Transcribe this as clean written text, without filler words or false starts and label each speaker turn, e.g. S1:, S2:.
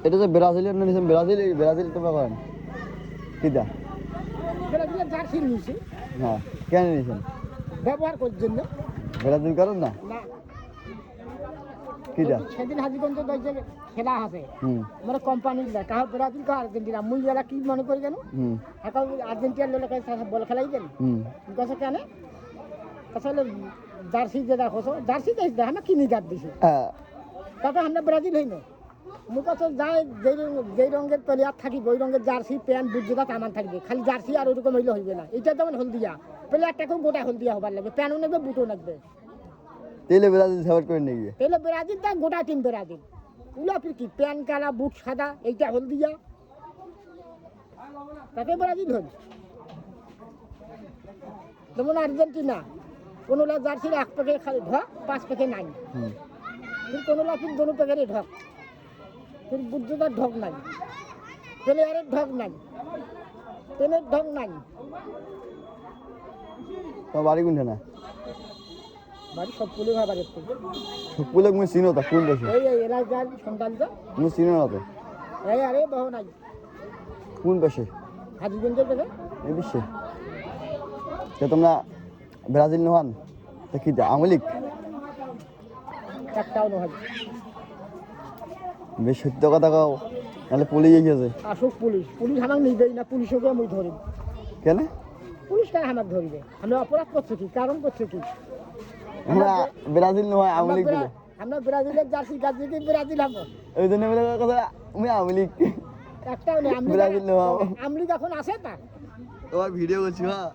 S1: এটা তো ব্রাজিলের না নিছেন ব্রাজিল তো করেন কিটা
S2: ব্রাজিলের জার্সি নিয়েছি
S1: হ্যাঁ কেন নিছেন
S2: ব্যবহার করার জন্য
S1: ব্রাজিল করেন না
S2: না
S1: কিটা
S2: সেদিন হাজিগঞ্জ দইছে খেলা আছে
S1: হুম
S2: মানে কোম্পানির কাহ ব্রাজিল কাহ আর্জেন্টিনা মুই এরা কি মনে করি কেন
S1: হুম
S2: এখন আর্জেন্টিনার লোক বল খেলাই কেন
S1: হুম
S2: গেছে কেন আসলে জার্সি যে দেখো জার্সি দেখ আমরা কিনি জাত দিছি
S1: হ্যাঁ
S2: তাতে আমরা ব্রাজিল হই না মুখ কাছে যায় যেই রঙের প্লেয়ার থাকিব ওই রঙের জার্সি প্যান্ট বুট জোড়া তামান থাকবে খালি জার্সি আর ওইরকম হইলে হইবে না এটা যেমন হলদিয়া প্লেয়ারটাকেও গোটা হলদিয়া হবার লাগবে প্যানও নেবে বুটও লাগবে
S1: তেলে ব্রাজিল সাপোর্ট করে নাকি
S2: তাহলে ব্রাজিল তা গোটা টিম ব্রাজিল উলা ফির কি প্যান কালা বুট সাদা এইটা হলদিয়া তাতে ব্রাজিল হল যেমন আর্জেন্টিনা কোনোলা জার্সির এক প্যাকেট খালি ঢক 5 প্যাকেট নাই
S1: হুম
S2: फिर कोनोला फिर दोनों पैकेट ढक फिर बुद्धता ढक नहीं पहले यार ढक नहीं पहले ढक नहीं
S1: তো বাড়ি কোনটা না
S2: बारी सब पुलिस है बारी तो
S1: পুলে মুই চিনো তা কোন দেশে
S2: ये इलाज जान संतान तो
S1: মুই চিনো না তো
S2: ये अरे बहु नहीं
S1: কোন দেশে
S2: हाजीगंज पे
S1: এই বিশ্বে তো তোমরা ব্রাজিল নহান তা কি আমলিক
S2: একটাও নয়
S1: বেশ সত্য কথা কও নাহলে পুলিশ এসেছে
S2: আসুক পুলিশ পুলিশ আমাকে নিবেই না পুলিশকে আমি ধরিব
S1: কেন
S2: পুলিশটা আমাকে ধরিবে আমরা অপরাধ করছি কি কারণ করছি কি
S1: আমরা ব্রাজিল নয় আমলিক বলে
S2: আমরা ব্রাজিলের জার্সি গাছি কি ব্রাজিল আমরা
S1: ওই জন্য বলে কথা আমি আমলিক
S2: একটাও নেই
S1: ব্রাজিল নয়
S2: আমলিগ এখন আছে না
S1: তোমার ভিডিও করছি হ্যাঁ